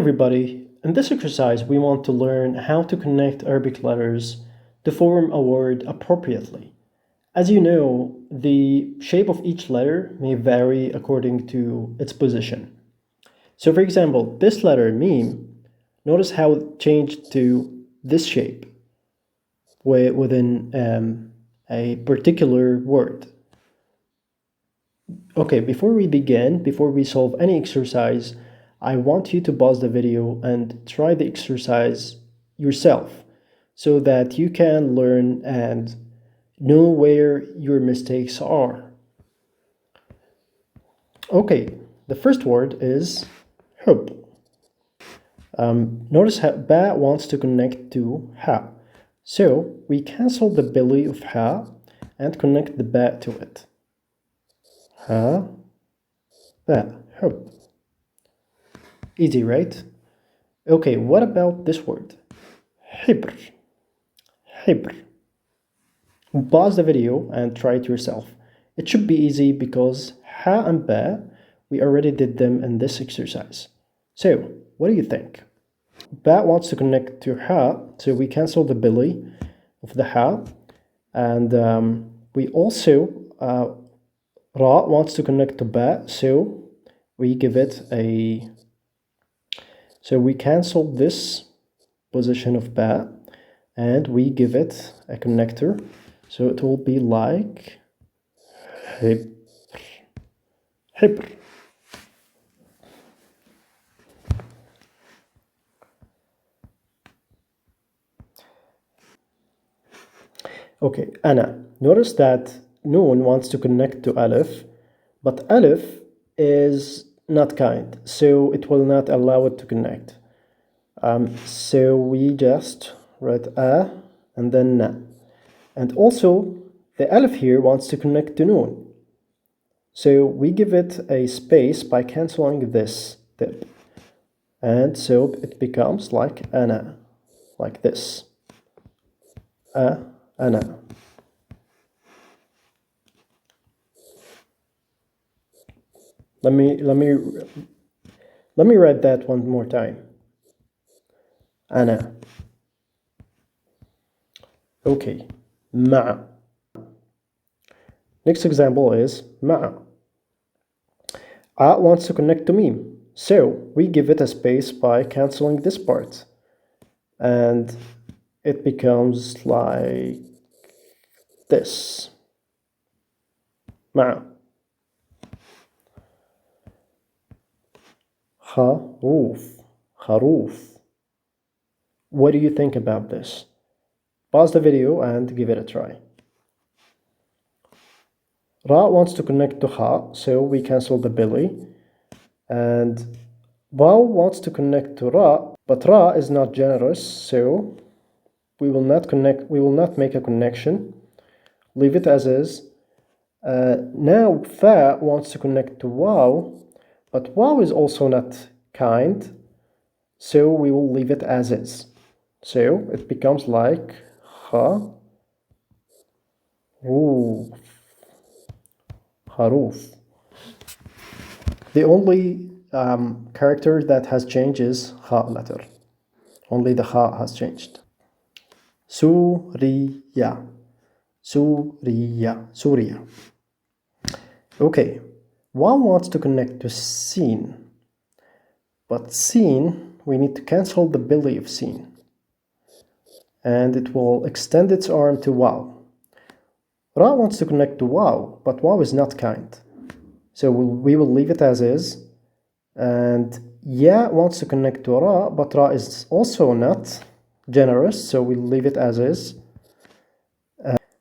Everybody, in this exercise we want to learn how to connect Arabic letters to form a word appropriately. As you know, the shape of each letter may vary according to its position. So for example, this letter meme, notice how it changed to this shape within a particular word. Okay, before we solve any exercise, I want you to pause the video and try the exercise yourself so that you can learn and know where your mistakes are. Okay, the first word is hub. Notice how ba wants to connect to ha. So we cancel the belly of ha and connect the ba to it. Ha, ba, hub. Easy, right? Okay, what about this word? Hibr. Hibr. Pause the video and try it yourself. It should be easy because ha and ba, we already did them in this exercise. So, what do you think? Ba wants to connect to ha, so we cancel the belly of the ha. And we also, ra wants to connect to ba, so we give it a... So we cancel this position of ba and we give it a connector. So it will be like hibr. Hibr. Okay, ana. Notice that noon wants to connect to alif, but alif is not kind, so it will not allow it to connect. So we just write a and then na. And also, the alif here wants to connect to noon. So we give it a space by cancelling this tip. And so it becomes like ana, like this. Ana. Let me write that one more time. Ana. Okay. Ma. Next example is ma. A wants to connect to meme, so we give it a space by cancelling this part. And it becomes like this. Ma. Kharoof. Kharoof. What do you think about this? Pause the video and give it a try. Ra wants to connect to ha, so we cancel the belly. And Waw wants to connect to ra, but ra is not generous, so we will not make a connection. Leave it as is. Now fa wants to connect to waw, but waw is also not kind, so we will leave it as is. So it becomes like kharoof. Kharoof. The only character that has changed is kha letter. Only the kha has changed. Suriya. Suriya. Suria. Okay. One wants to connect to sin. But sin, we need to cancel the belly of sin. And it will extend its arm to waw. Ra wants to connect to waw, but waw is not kind. So we will leave it as is. And ya wants to connect to ra, but ra is also not generous, so we'll leave it as is.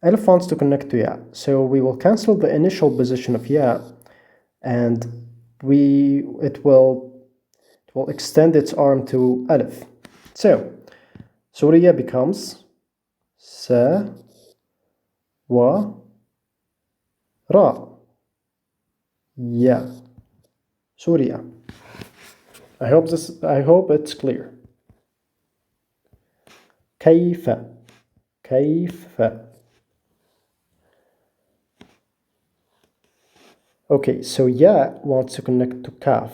Alif wants to connect to ya, so we will cancel the initial position of ya, and it will extend its arm to alif. So Suriya becomes sa wa ra ya. Suriya. I hope it's clear. Kayfa. Kayfa. Okay, so ya wants to connect to kaf.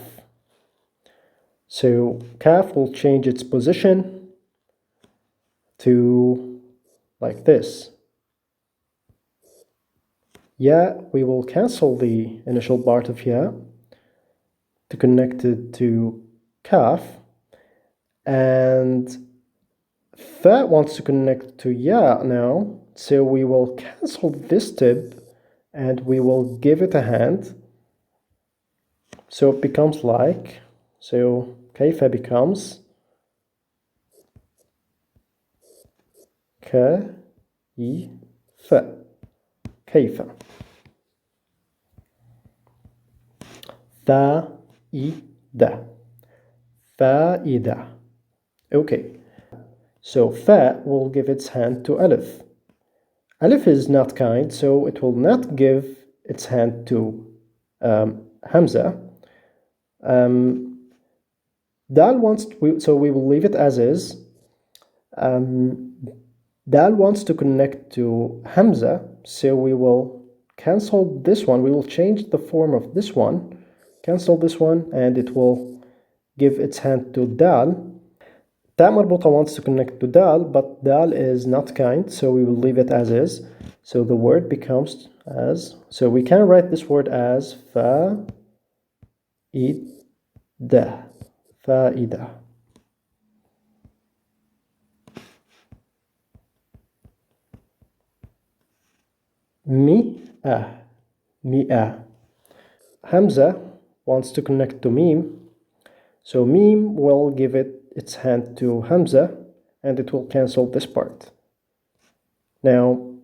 So kaf will change its position to like this. Ya, we will cancel the initial part of ya to connect it to kaf, and fa wants to connect to ya now, so we will cancel this tip and we will give it a hand. So it becomes like, so kaifa becomes كيف كيف فائدة فائدة. Okay, so fa will give its hand to alif. Alif is not kind, so it will not give its hand to Hamza. Dal wants so we will leave it as is. Dal wants to connect to Hamza, so we will cancel this one. We will change the form of this one, cancel this one, and it will give its hand to Dal. Ta marbuta wants to connect to Dal, but Dal is not kind, so we will leave it as is. So the word becomes as, so we can write this word as fa-id-da, fa-ida. Mi'ah, mi'ah. Hamza wants to connect to Mim, so Mim will give its hand to Hamza, and it will cancel this part. Now,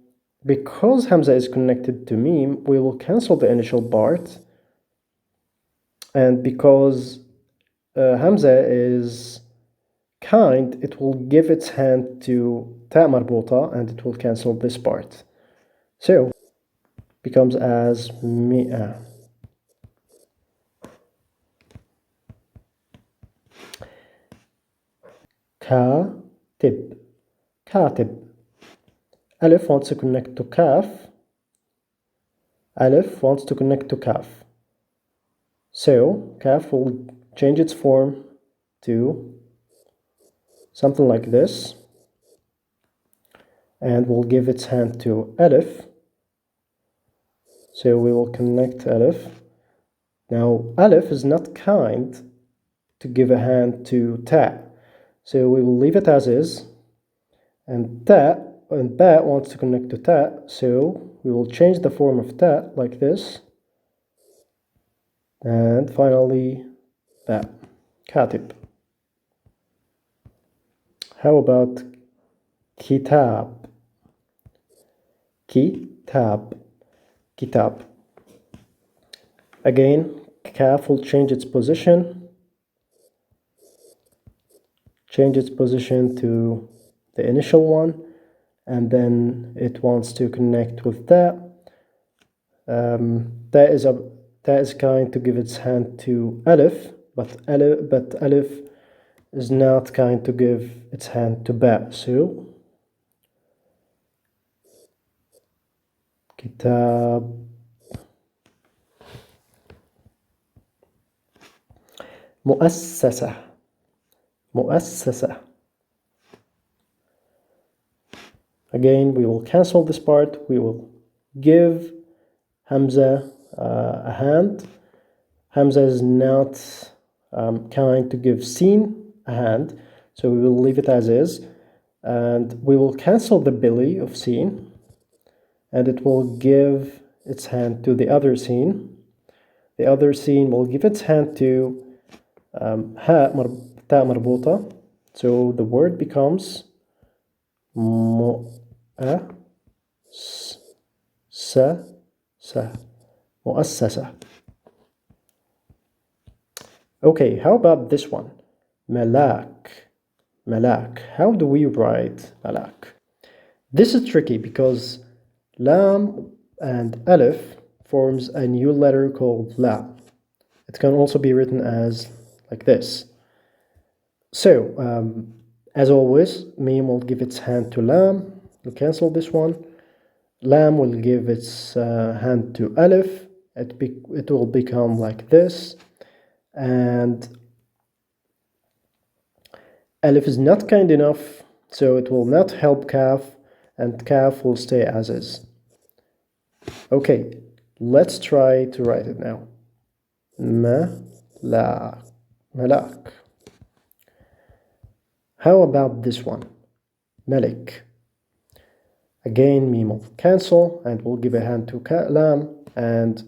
because Hamza is connected to Mim, we will cancel the initial part, and because Hamza is kind, it will give its hand to Ta marbuta, and it will cancel this part. So, becomes as mi'ah. Katib, katib. Alif wants to connect to kaf. Alif wants to connect to kaf. So, kaf will change its form to something like this, and will give its hand to alif. So we will connect alif. Now, alif is not kind to give a hand to ta, so we will leave it as is. And ta and ba wants to connect to ta, so we will change the form of ta like this. And finally, ba, katib. How about kitab? Kitab, kitab. Again, kaf will change its position to the initial one, and then it wants to connect with that. That is kind to give its hand to alif, but alif is not kind to give its hand to ba. So kitab. مؤسسة, مؤسسة. Again, we will cancel this part. We will give Hamza a hand. Hamza is not kind to give Sin a hand, so we will leave it as is. And we will cancel the belly of Sin, and it will give its hand to the other Sin. The other Sin will give its hand to ta marbuta, so the word becomes مؤسسة. Okay, how about this one? Malak, malak. How do we write malak? This is tricky because lam and alif forms a new letter called la. It can also be written as like this. So, as always, mim will give its hand to lam. We'll cancel this one. Lam will give its hand to alif. It will become like this. And Alif is not kind enough, so it will not help Kaf, and Kaf will stay as is. Okay, let's try to write it now. Malak. How about this one? Malik. Again, Mim will cancel, and we'll give a hand to Lam, and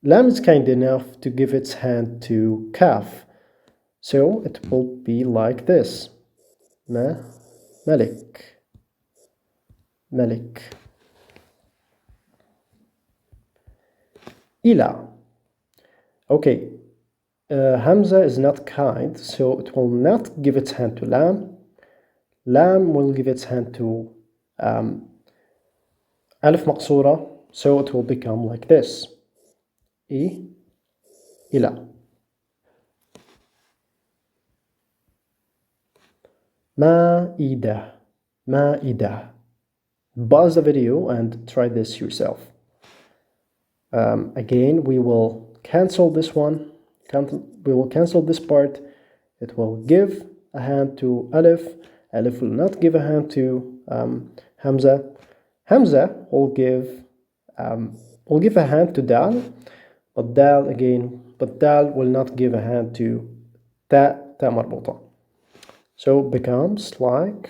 Lam is kind enough to give its hand to Kaf. So it will be like this. Malik. Ila. Okay, Hamza is not kind, so it will not give its hand to Lam. Lam will give its hand to Alif Maqsura, so it will become like this. Ila. Ma'idah. Pause the video and try this yourself. Again, we will cancel this one. We will cancel this part. It will give a hand to Alif. Alif will not give a hand to Hamza. Hamza will give a hand to Dal, but Dal will not give a hand to Ta marbuta. So it becomes like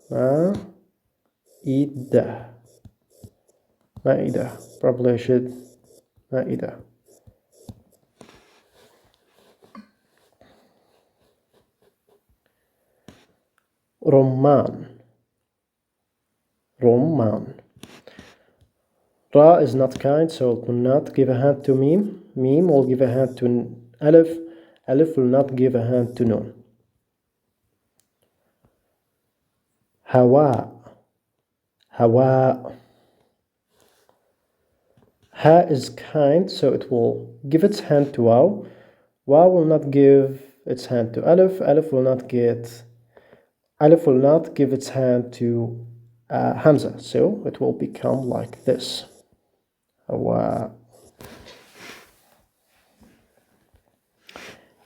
Ma'idah. Probably I should Ma'idah. Rumman. Ra is not kind, so it will not give a hand to Mim. Mim will give a hand to Alif. Alif will not give a hand to Nun. Hawa. Ha is kind, so it will give its hand to Waw. Waw will not give its hand to Alif. Alif will not give its hand to Hamza, so it will become like this. Hawa.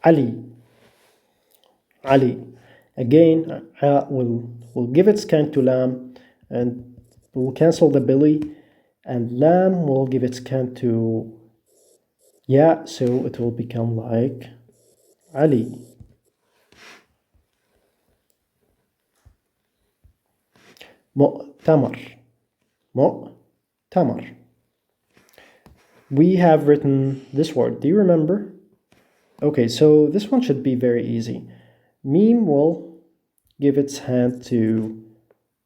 Ali. Again, Ha will give its hand to Lam, and will cancel the belly, and Lam will give its hand to Ya, so it will become like Ali. Mu'tamar. We have written this word. Do you remember? Okay, so this one should be very easy. Mim will give its hand to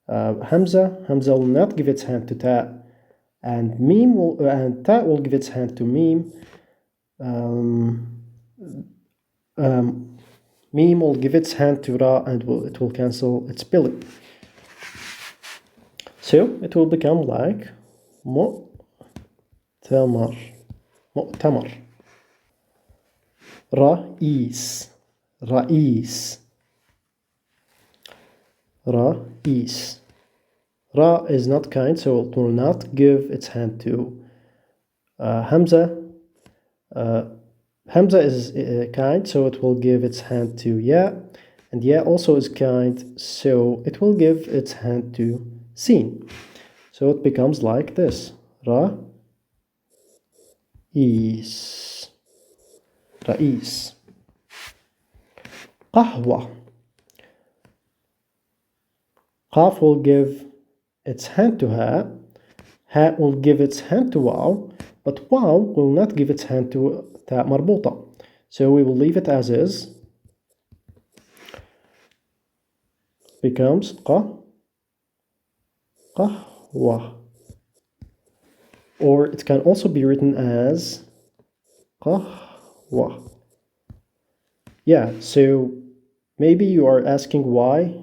Hamza. Hamza will not give its hand to Ta, and Ta will give its hand to Mim. Mim will give its hand to Ra, and it will cancel its belly. So it will become like Mu'tamar. Ra'is. Ra is not kind, so it will not give its hand to Hamza. Hamza is kind, so it will give its hand to Ya, and Ya also is kind, so it will give its hand to Sin. So it becomes like this. Ra'is. Qahwa. Qaf will give its hand to Ha. Ha will give its hand to Waw, but Waw will not give its hand to Ta marbuta. So we will leave it as is. Becomes Qahwa. Or it can also be written as Qahwa. Yeah, so maybe you are asking why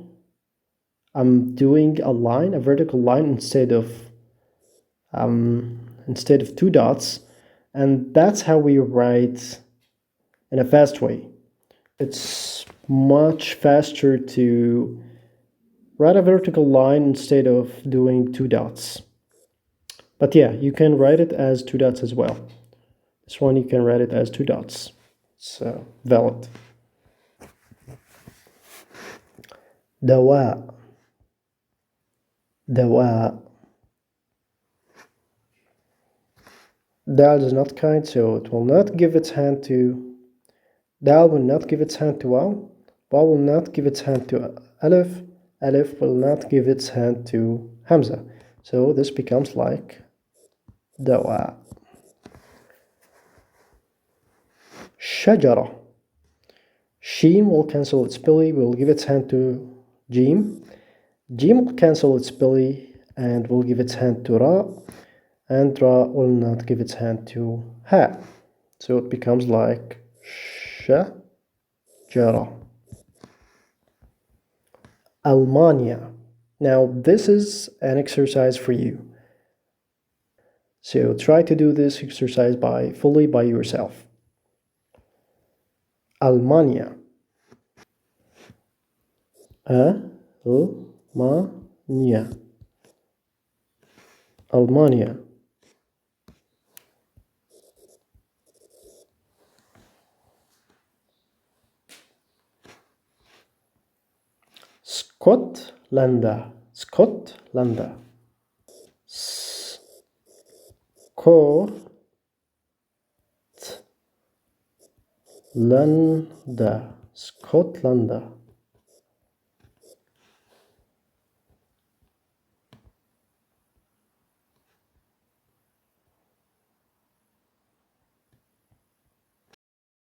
I'm doing a vertical line instead of two dots, and that's how we write in a fast way. It's much faster to write a vertical line instead of doing two dots. But yeah, you can write it as two dots as well. This one you can write it as two dots. It's valid. دواء دواء. Dal is not kind, so it will not give its hand to Dal will not give its hand to Waw. Waw will not give its hand to Alif. Alif will not give its hand to Hamza. So this becomes like Dawa. Shajara. Sheen will cancel its belly, will give its hand to Jim. Jim will cancel its belly and will give its hand to Ra. And Ra will not give its hand to Ha. So it becomes like Shajara. Almania. Now this is an exercise for you. So try to do this exercise fully by yourself. Almania. Almania. Almania. Skotlanda. Skotlanda. Skotlanda. Skotlanda.